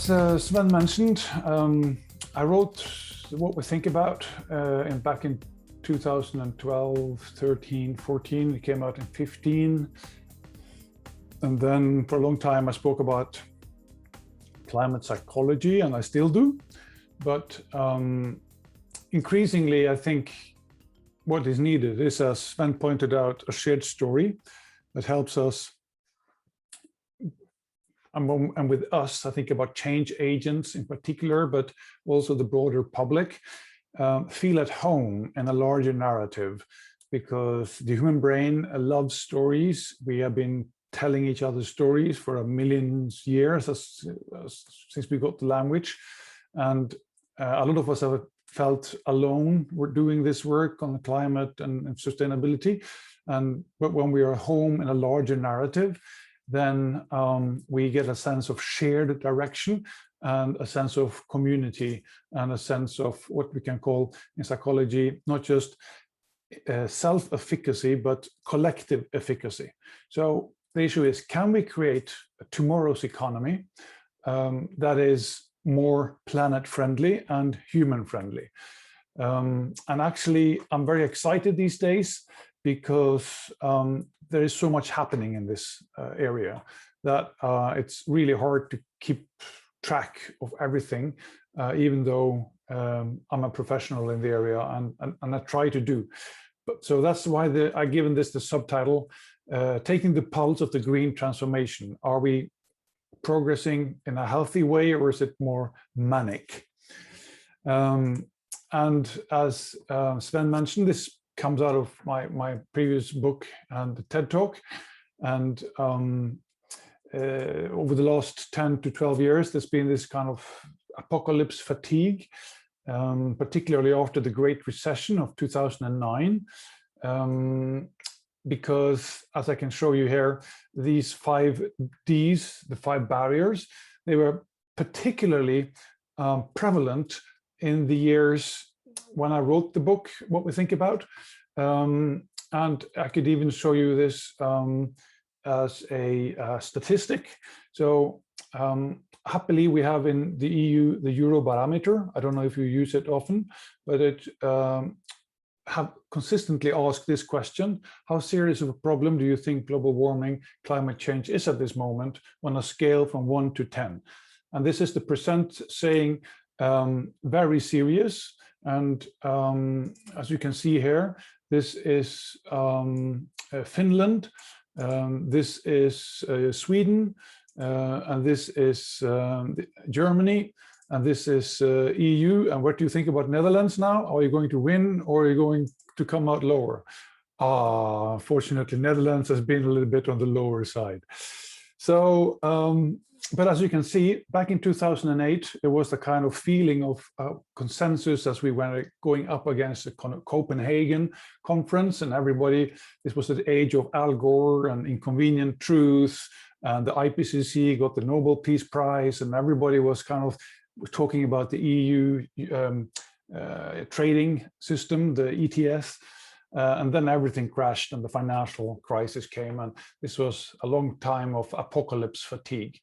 As Sven mentioned, I wrote What We Think About back in 2012, 13, 14. It came out in 15. And then for a long time, I spoke about climate psychology, and I still do. But increasingly, I think what is needed is, as Sven pointed out, a shared story that helps us. And with us, I think about change agents in particular, but also the broader public, feel at home in a larger narrative, because the human brain loves stories. We have been telling each other stories for a million years since we got the language. And a lot of us have felt alone. We're doing this work on climate and sustainability. But when we are home in a larger narrative, then we get a sense of shared direction and a sense of community and a sense of what we can call in psychology, not just self-efficacy, but collective efficacy. So the issue is, can we create tomorrow's economy that is more planet-friendly and human-friendly? And actually, I'm very excited these days because there is so much happening in this area that it's really hard to keep track of everything, even though I'm a professional in the area and I try to do. So that's why I've given this the subtitle, Taking the Pulse of the Green Transformation. Are we progressing in a healthy way, or is it more manic? And as Sven mentioned, this comes out of my previous book and the TED Talk. And over the last 10 to 12 years, there's been this kind of apocalypse fatigue, particularly after the Great Recession of 2009. Because, as I can show you here, these 5 Ds, the 5 barriers, they were particularly prevalent in the years when I wrote the book, What We Think About. And I could even show you this as a statistic. So happily, we have in the EU the Eurobarometer. I don't know if you use it often, but it have consistently asked this question: how serious of a problem do you think global warming, climate change is at this moment on a scale from 1 to 10? And this is the percent saying very serious. And as you can see here, this is Finland, this is Sweden, and this is Germany, and this is EU. And what do you think about Netherlands now? Are you going to win, or are you going to come out lower? Unfortunately, Netherlands has been a little bit on the lower side. So, but as you can see, back in 2008, there was the kind of feeling of consensus as we were going up against the Copenhagen conference, and everybody, this was the age of Al Gore and Inconvenient Truth, and the IPCC got the Nobel Peace Prize, and everybody was kind of talking about the EU trading system, the ETS. And then everything crashed and the financial crisis came, and this was a long time of apocalypse fatigue.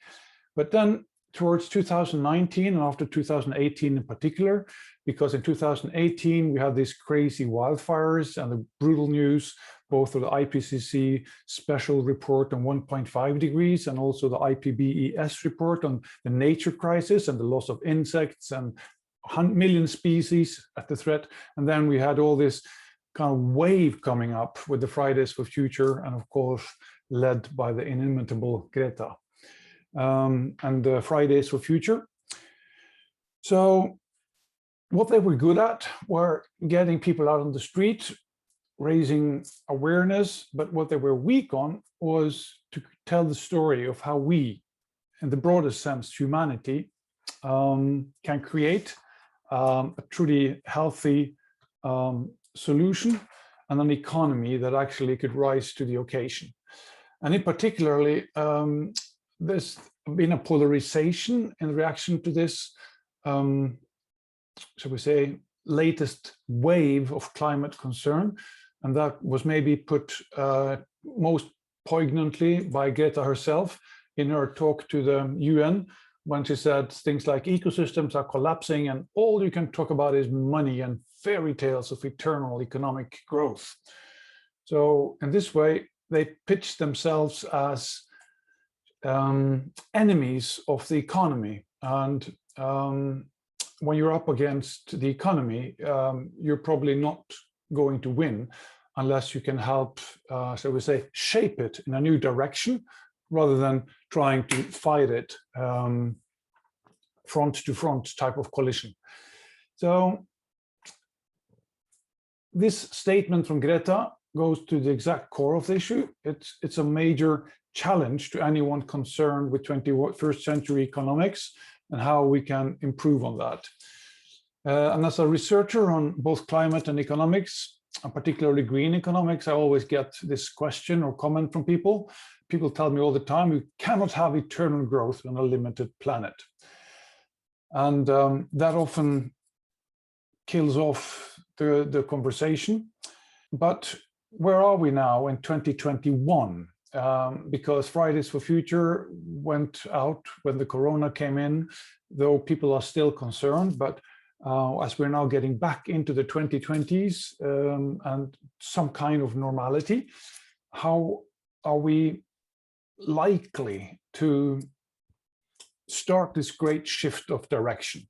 But then towards 2019 and after 2018 in particular, because in 2018 we had these crazy wildfires and the brutal news, both of the IPCC special report on 1.5 degrees and also the IPBES report on the nature crisis and the loss of insects and 100 million species at the threat. And then we had all this kind of wave coming up with the Fridays for Future, and of course led by the inimitable Greta and the Fridays for Future. So what they were good at were getting people out on the street, raising awareness, but what they were weak on was to tell the story of how we, in the broadest sense, humanity, can create a truly healthy solution and an economy that actually could rise to the occasion. And in particularly, there's been a polarization in reaction to this, shall we say, latest wave of climate concern. And that was maybe put most poignantly by Greta herself in her talk to the UN when she said things like ecosystems are collapsing and all you can talk about is money and fairy tales of eternal economic growth. So in this way, they pitched themselves as enemies of the economy. And when you're up against the economy, you're probably not going to win unless you can help, so we say, shape it in a new direction, rather than trying to fight it front to front type of collision. So this statement from Greta goes to the exact core of the issue. It's a major challenge to anyone concerned with 21st century economics and how we can improve on that. And as a researcher on both climate and economics, and particularly green economics, I always get this question or comment from people. People tell me all the time, you cannot have eternal growth on a limited planet. And that often kills off the conversation. But where are we now in 2021? Because Fridays for Future went out when the corona came in, though people are still concerned. But as we're now getting back into the 2020s and some kind of normality, how are we likely to start this great shift of direction?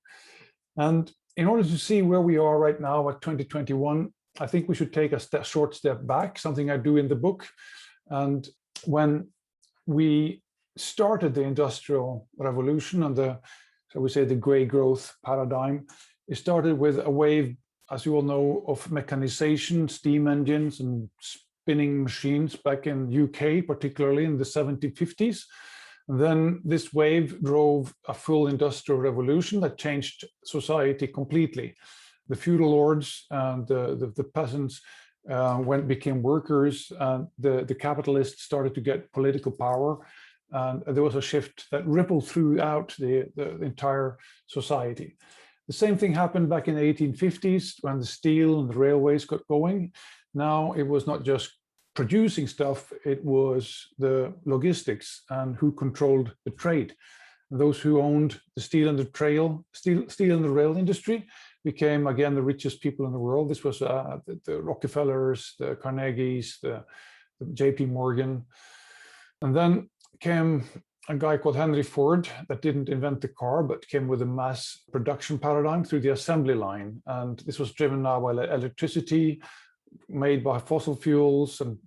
And in order to see where we are right now at 2021, I think we should take a short step back, something I do in the book. And when we started the Industrial Revolution and so we say the gray growth paradigm, it started with a wave, as you all know, of mechanization, steam engines and spinning machines back in UK, particularly in the 1750s. And then this wave drove a full industrial revolution that changed society completely. The feudal lords and the peasants became workers, and the capitalists started to get political power. And there was a shift that rippled throughout the entire society. The same thing happened back in the 1850s when the steel and the railways got going. Now it was not just producing stuff, it was the logistics and who controlled the trade. And those who owned the steel and the rail industry became again the richest people in the world. This was the Rockefellers, the Carnegies, the JP Morgan. And then came a guy called Henry Ford that didn't invent the car, but came with a mass production paradigm through the assembly line. And this was driven now by electricity, made by fossil fuels, and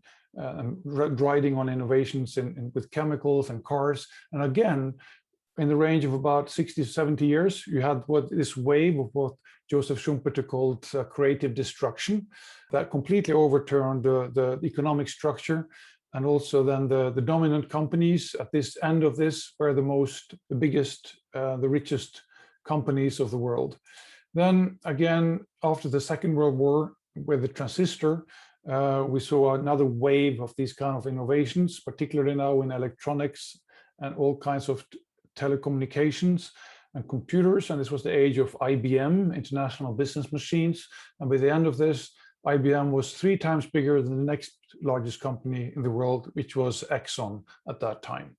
riding on innovations with chemicals and cars. And again, in the range of about 60 to 70 years, you had this wave of what Joseph Schumpeter called creative destruction that completely overturned the economic structure. And also then the dominant companies at this end of this were the biggest, the richest companies of the world. Then again, after the Second World War, with the transistor, we saw another wave of these kind of innovations, particularly now in electronics and all kinds of telecommunications and computers. And this was the age of IBM, International Business Machines. And by the end of this, IBM was 3 times bigger than the next largest company in the world, which was Exxon at that time.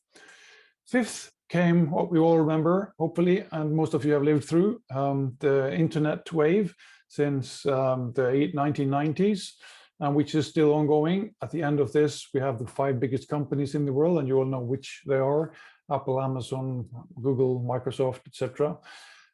Fifth came what we all remember, hopefully, and most of you have lived through, the internet wave since the 1990s, which is still ongoing. At the end of this, we have the 5 biggest companies in the world, and you all know which they are: Apple, Amazon, Google, Microsoft, etc.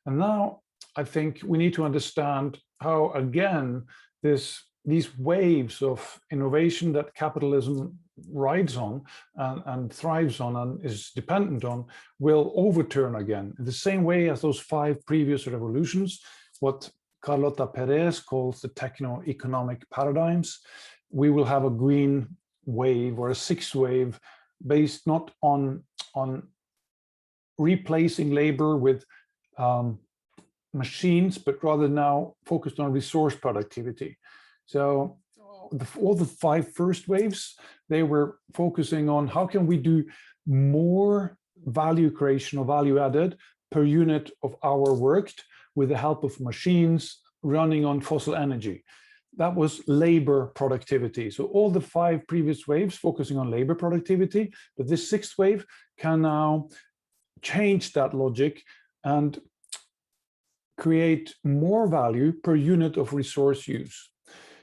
And now I think we need to understand how, again, these waves of innovation that capitalism rides on and thrives on and is dependent on will overturn again, in the same way as those 5 previous revolutions, what Carlota Perez calls the techno-economic paradigms. We will have a green wave or a 6th wave based not on replacing labor with machines, but rather now focused on resource productivity. So all the 5 first waves, they were focusing on how can we do more value creation or value added per unit of hour worked with the help of machines running on fossil energy. That was labor productivity. So all the 5 previous waves focusing on labor productivity, but this 6th wave can now change that logic and create more value per unit of resource use.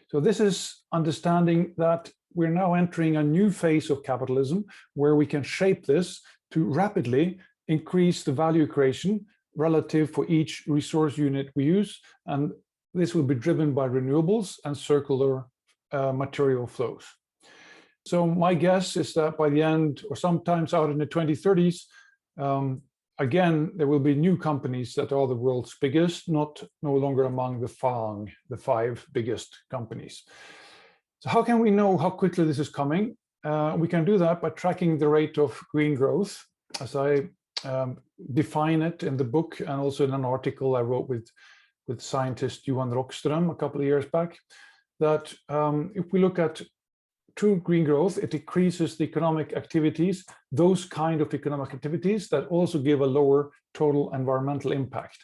So this is understanding that we're now entering a new phase of capitalism where we can shape this to rapidly increase the value creation relative for each resource unit we use. And this will be driven by renewables and circular material flows. So my guess is that by the end, or sometimes out in the 2030s, again, there will be new companies that are the world's biggest, no longer among the FANG, the 5 biggest companies. So how can we know how quickly this is coming? We can do that by tracking the rate of green growth, as I define it in the book and also in an article I wrote with scientist Johan Rockström a couple of years back, that if we look at true green growth, it decreases the economic activities, those kind of economic activities that also give a lower total environmental impact,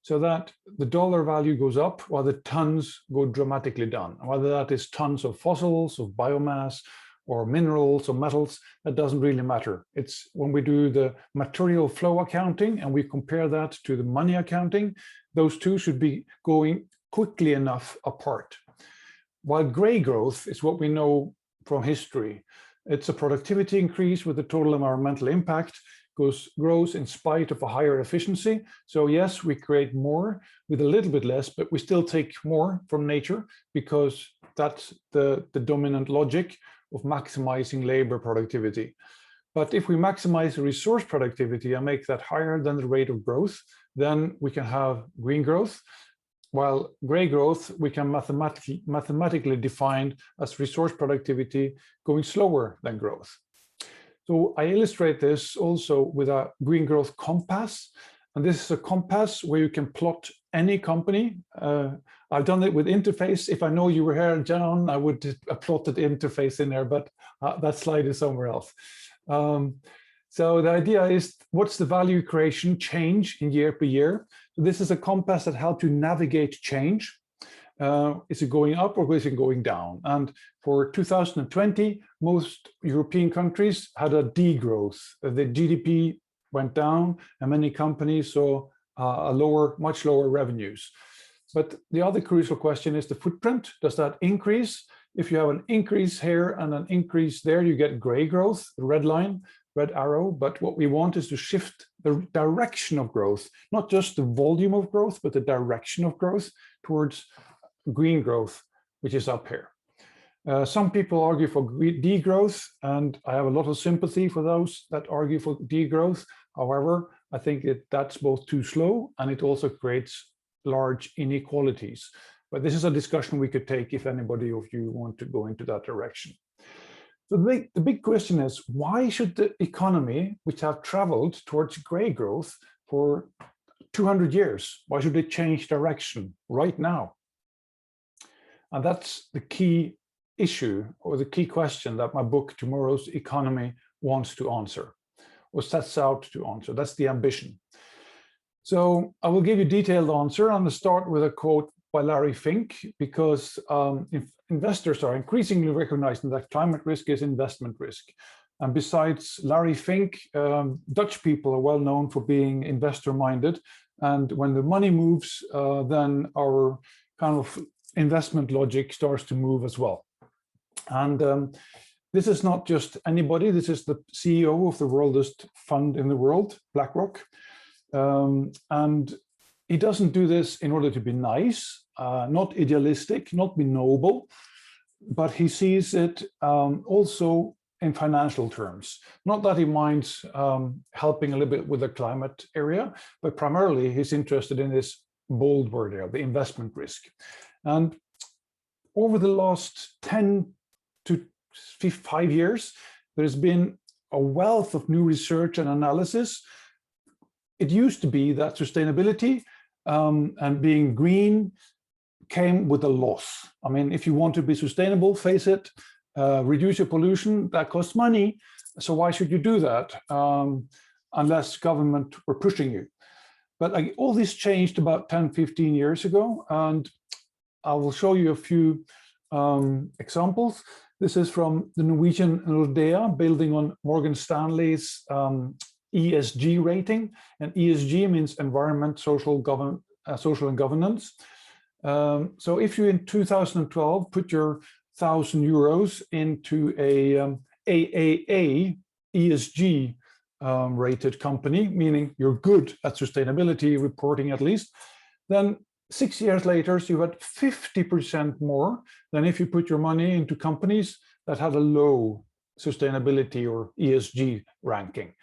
so that the dollar value goes up while the tons go dramatically down. Whether that is tons of fossils, of biomass, or minerals or metals, that doesn't really matter. It's when we do the material flow accounting and we compare that to the money accounting, those two should be going quickly enough apart. While gray growth is what we know from history. It's a productivity increase with the total environmental impact grows in spite of a higher efficiency. So yes, we create more with a little bit less, but we still take more from nature because that's the dominant logic of maximizing labor productivity. But if we maximize the resource productivity and make that higher than the rate of growth, then we can have green growth. While gray growth, we can mathematically define as resource productivity going slower than growth. So I illustrate this also with a green growth compass. And this is a compass where you can plot any company. I've done it with interface. If I know you were here, John, I would have plotted interface in there, but that slide is somewhere else. So the idea is, what's the value creation change in year per year? So this is a compass that helps you navigate change. Is it going up or is it going down? And for 2020, most European countries had a degrowth. The GDP went down and many companies saw much lower revenues. But the other crucial question is the footprint. Does that increase? If you have an increase here and an increase there, you get gray growth, the red line, red arrow. But what we want is to shift the direction of growth, not just the volume of growth, but the direction of growth towards green growth, which is up here. Some people argue for degrowth, and I have a lot of sympathy for those that argue for degrowth. However, I think that's both too slow and it also creates large inequalities. But this is a discussion we could take if anybody of you want to go into that direction. So the big question is, why should the economy, which have traveled towards gray growth for 200 years, why should it change direction right now? And that's the key issue or the key question that my book, Tomorrow's Economy, wants to answer or sets out to answer. That's the ambition. So I will give you a detailed answer. I'm going to start with a quote by Larry Fink, because investors are increasingly recognizing that climate risk is investment risk. And besides Larry Fink, Dutch people are well known for being investor-minded. And when the money moves, then our kind of investment logic starts to move as well. And this is not just anybody. This is the CEO of the oldest fund in the world, BlackRock. And he doesn't do this in order to be nice, not idealistic, not be noble, but he sees it also in financial terms. Not that he minds helping a little bit with the climate area, but primarily he's interested in this bold word there, the investment risk. And over the last 10 to 5 years, there's been a wealth of new research and analysis. It used to be that sustainability and being green came with a loss. I mean, if you want to be sustainable, face it, reduce your pollution, that costs money. So why should you do that unless government were pushing you? But all this changed about 10, 15 years ago. And I will show you a few examples. This is from the Norwegian Nordea, building on Morgan Stanley's ESG rating, and ESG means environment, social and governance. So if you in 2012 put your €1,000 into a AAA ESG rated company, meaning you're good at sustainability reporting at least, then 6 years later you had 50% more than if you put your money into companies that had a low sustainability or ESG ranking.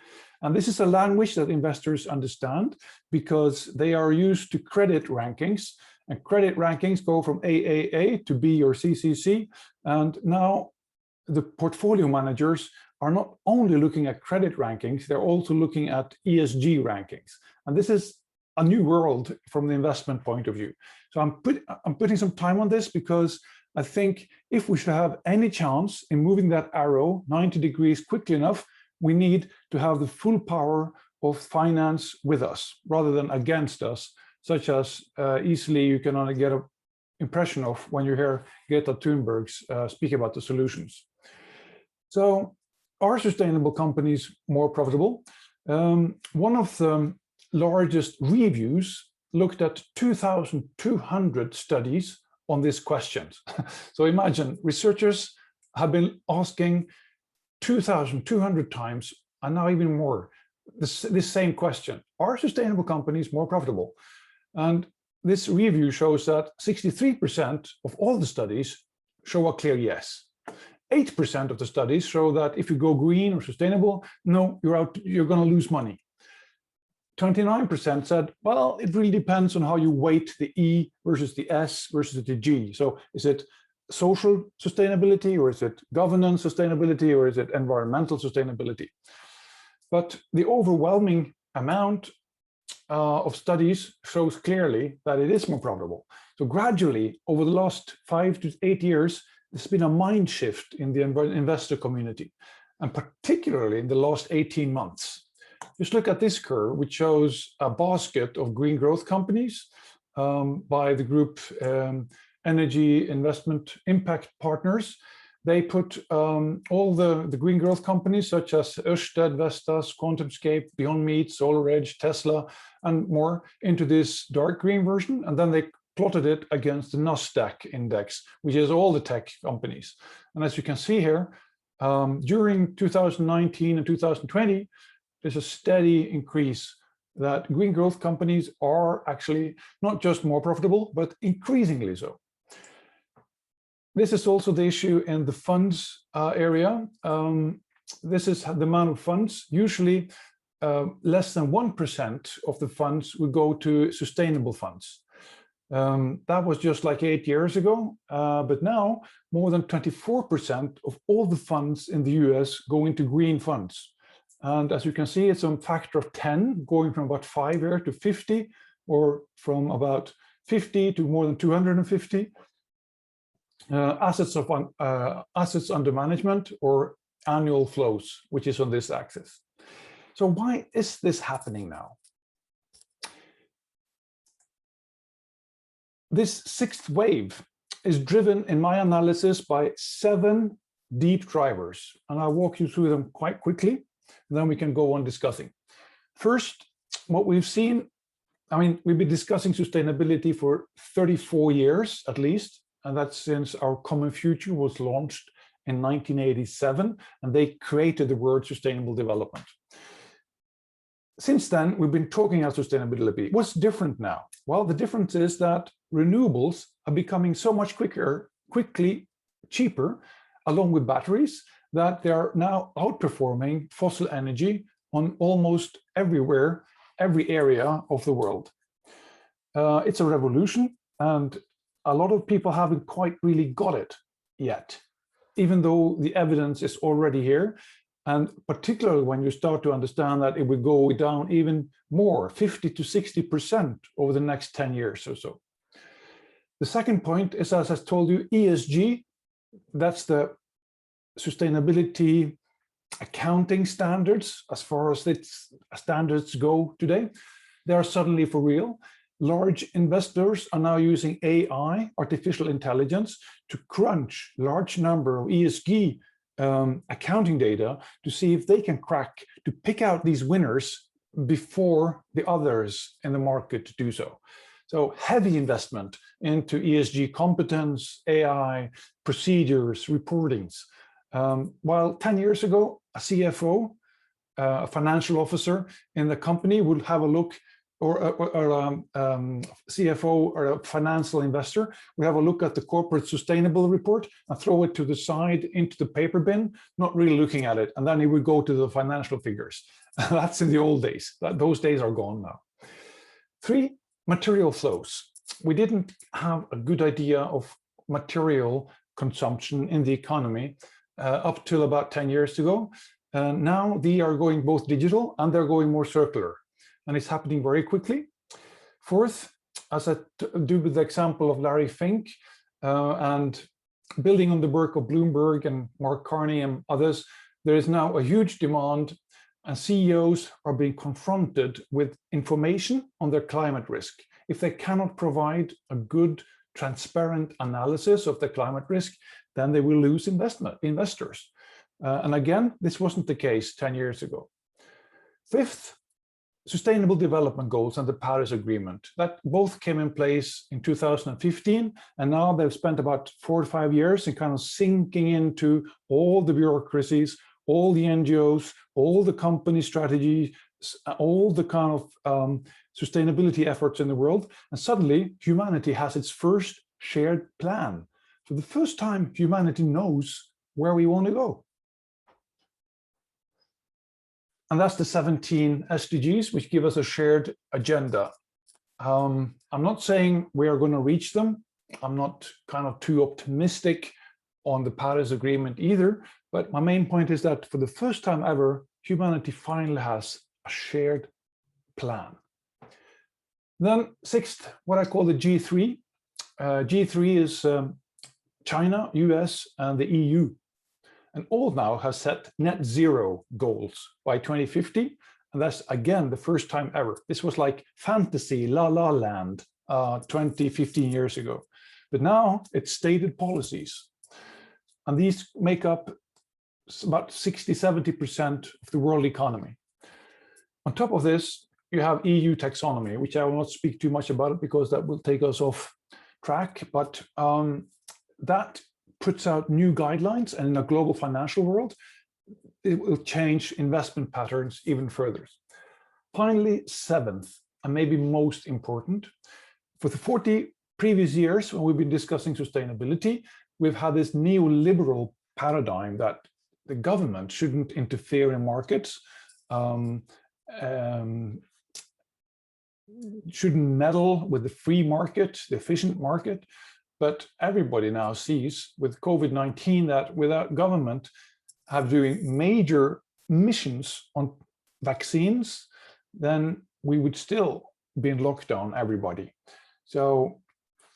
And this is a language that investors understand because they are used to credit rankings, and credit rankings go from AAA to B or CCC. And now the portfolio managers are not only looking at credit rankings, they're also looking at ESG rankings. And this is a new world from the investment point of view. So I'm putting some time on this because I think if we should have any chance in moving that arrow 90 degrees quickly enough, we need to have the full power of finance with us rather than against us, such as easily you can only get an impression of when you hear Greta Thunberg speak about the solutions. So are sustainable companies more profitable? One of the largest reviews looked at 2,200 studies on this question. So imagine researchers have been asking 2,200 times, and now even more, this same question: are sustainable companies more profitable? And this review shows that 63% of all the studies show a clear yes. 8% of the studies show that if you go green or sustainable, no, you're going to lose money. 29% said, well, it really depends on how you weight the E versus the S versus the G. So is it social sustainability, or is it governance sustainability, or is it environmental sustainability? But the overwhelming amount of studies shows clearly that it is more profitable. So gradually, over the last 5 to 8 years, there's been a mind shift in the investor community, and particularly in the last 18 months. Just look at this curve, which shows a basket of green growth companies by the group Energy Investment Impact Partners. They put all the green growth companies such as Ørsted, Vestas, QuantumScape, Beyond Meat, SolarEdge, Tesla, and more into this dark green version, and then they plotted it against the Nasdaq index, which is all the tech companies. And as you can see here, during 2019 and 2020, there's a steady increase that green growth companies are actually not just more profitable, but increasingly so. This is also the issue in the funds area. This is the amount of funds. Usually less than 1% of the funds would go to sustainable funds. That was just like 8 years ago, but now more than 24% of all the funds in the US go into green funds. And as you can see, it's a factor of 10, going from about 5 here to 50, or from about 50 to more than 250. Assets under management, or annual flows, which is on this axis. So why is this happening now? This sixth wave is driven, in my analysis, by 7 deep drivers, and I'll walk you through them quite quickly, and then we can go on discussing. First, what we've seen, I mean, we've been discussing sustainability for 34 years at least, and that's since our Common Future was launched in 1987, and they created the word sustainable development. Since then, we've been talking about sustainability. What's different now? Well, the difference is that renewables are becoming so much quickly cheaper, along with batteries, that they are now outperforming fossil energy on almost everywhere, every area of the world. It's a revolution, and a lot of people haven't quite really got it yet, even though the evidence is already here. And particularly when you start to understand that it will go down even more, 50 to 60% over the next 10 years or so. The second point is, as I told you, ESG, that's the sustainability accounting standards, as far as its standards go today. They are suddenly for real. Large investors are now using AI, artificial intelligence, to crunch large number of ESG accounting data to see if they can crack to pick out these winners before the others in the market do so. So heavy investment into ESG competence, AI, procedures, reportings. While 10 years ago, a CFO, a financial officer in the company would have a look, or CFO or a financial investor would have a look at the corporate sustainable report and throw it to the side into the paper bin, not really looking at it. And then he would go to the financial figures. That's in the old days. Those days are gone now. 3, material flows. We didn't have a good idea of material consumption in the economy up till about 10 years ago. Now they are going both digital and they're going more circular. And it's happening very quickly. 4th, as I do with the example of Larry Fink, and building on the work of Bloomberg and Mark Carney and others, there is now a huge demand, and CEOs are being confronted with information on their climate risk. If they cannot provide a good, transparent analysis of the climate risk, then they will lose investors. And again, this wasn't the case 10 years ago. 5th, Sustainable Development Goals and the Paris Agreement, that both came in place in 2015, and now they've spent about 4 to 5 years in kind of sinking into all the bureaucracies, all the NGOs, all the company strategies, all the kind of sustainability efforts in the world, and suddenly humanity has its first shared plan. For the first time, humanity knows where we want to go. And that's the 17 SDGs, which give us a shared agenda. I'm not saying we are going to reach them. I'm not kind of too optimistic on the Paris Agreement either. But my main point is that for the first time ever, humanity finally has a shared plan. Then 6th, what I call the G3. G3 is China, US, and the EU. And all now have set net zero goals by 2050. And that's, again, the first time ever. This was like fantasy, la la land 15 years ago. But now it's stated policies. And these make up about 60–70% of the world economy. On top of this, you have EU taxonomy, which I will not speak too much about it because that will take us off track. But that puts out new guidelines, and in a global financial world, it will change investment patterns even further. Finally, 7th, and maybe most important, for the 40 previous years when we've been discussing sustainability, we've had this neoliberal paradigm that the government shouldn't interfere in markets, shouldn't meddle with the free market, the efficient market. But everybody now sees with COVID-19 that without government doing major missions on vaccines, then we would still be in lockdown, everybody. So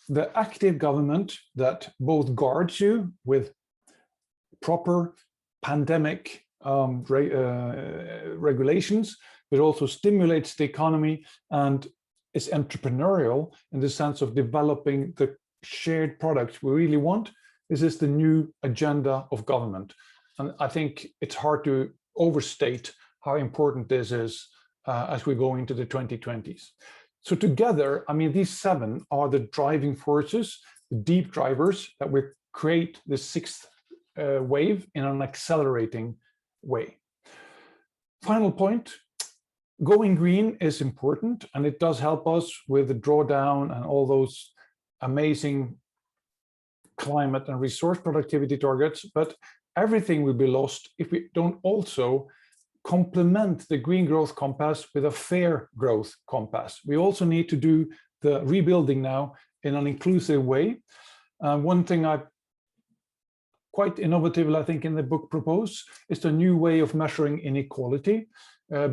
the active government that both guards you with proper pandemic regulations, but also stimulates the economy and is entrepreneurial in the sense of developing the shared products we really want. This is the new agenda of government. And I think it's hard to overstate how important this is as we go into the 2020s. So together, I mean, these 7 are the driving forces, the deep drivers that will create the 6th wave in an accelerating way. Final point, going green is important, and it does help us with the drawdown and all those amazing climate and resource productivity targets, but everything will be lost if we don't also complement the green growth compass with a fair growth compass. We also need to do the rebuilding now in an inclusive way. One thing I quite innovative, I think, in the book propose is the new way of measuring inequality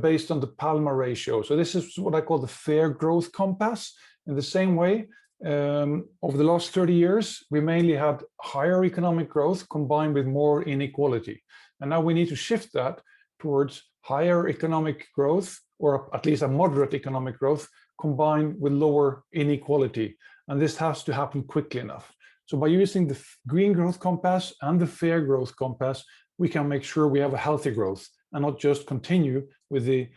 based on the Palmer ratio. So this is what I call the fair growth compass. In the same way, over the last 30 years, we mainly had higher economic growth combined with more inequality. And now we need to shift that towards higher economic growth, or at least a moderate economic growth, combined with lower inequality. And this has to happen quickly enough. So by using the green growth compass and the fair growth compass, we can make sure we have a healthy growth and not just continue with the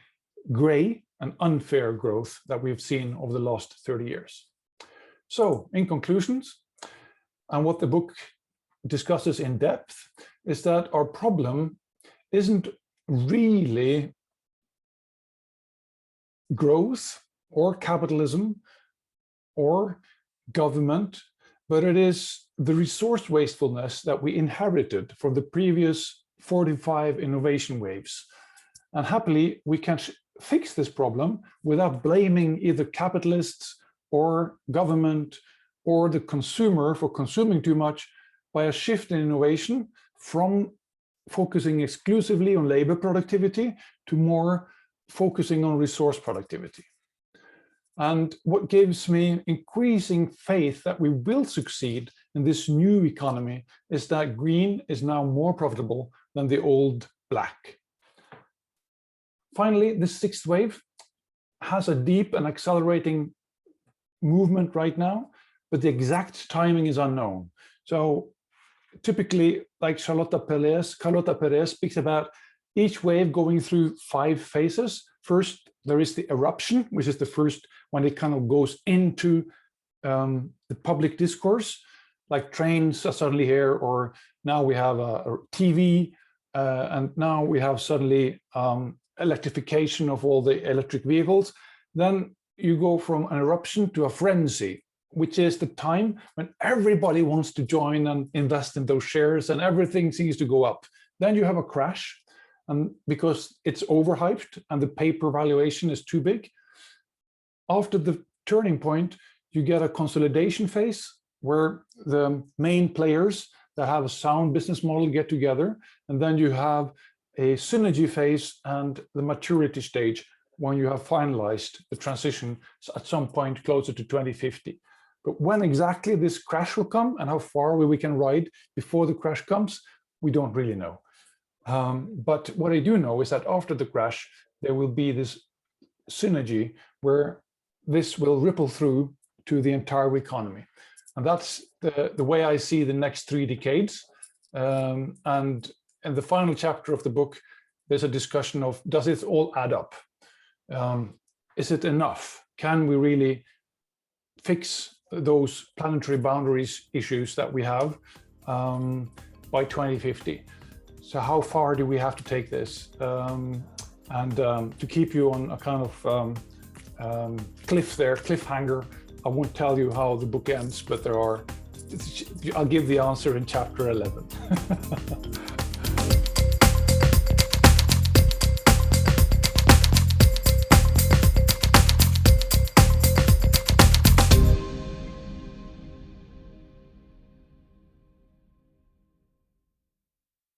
gray and unfair growth that we've seen over the last 30 years. So in conclusions, and what the book discusses in depth, is that our problem isn't really growth or capitalism or government, but it is the resource wastefulness that we inherited from the previous 45 innovation waves. And happily, we can fix this problem without blaming either capitalists or government or the consumer for consuming too much, by a shift in innovation from focusing exclusively on labor productivity to more focusing on resource productivity. And what gives me increasing faith that we will succeed in this new economy is that green is now more profitable than the old black. Finally, the sixth wave has a deep and accelerating movement right now, but the exact timing is unknown. So typically, like Carlota Perez speaks about each wave going through 5 phases. First, there is the eruption, which is the first when it kind of goes into the public discourse, like trains are suddenly here, or now we have a TV, and now we have suddenly electrification of all the electric vehicles. Then you go from an eruption to a frenzy, which is the time when everybody wants to join and invest in those shares and everything seems to go up. Then you have a crash, and because it's overhyped and the paper valuation is too big. After the turning point, you get a consolidation phase where the main players that have a sound business model get together, and then you have a synergy phase and the maturity stage when you have finalized the transition at some point closer to 2050. But when exactly this crash will come and how far we can ride before the crash comes, we don't really know. But what I do know is that after the crash, there will be this synergy where this will ripple through to the entire economy. And that's the way I see the next 3 decades. And in the final chapter of the book, there's a discussion of, does it all add up? Is it enough? Can we really fix those planetary boundaries issues that we have by 2050? So how far do we have to take this? And to keep you on a kind of cliffhanger, I won't tell you how the book ends, but I'll give the answer in chapter 11.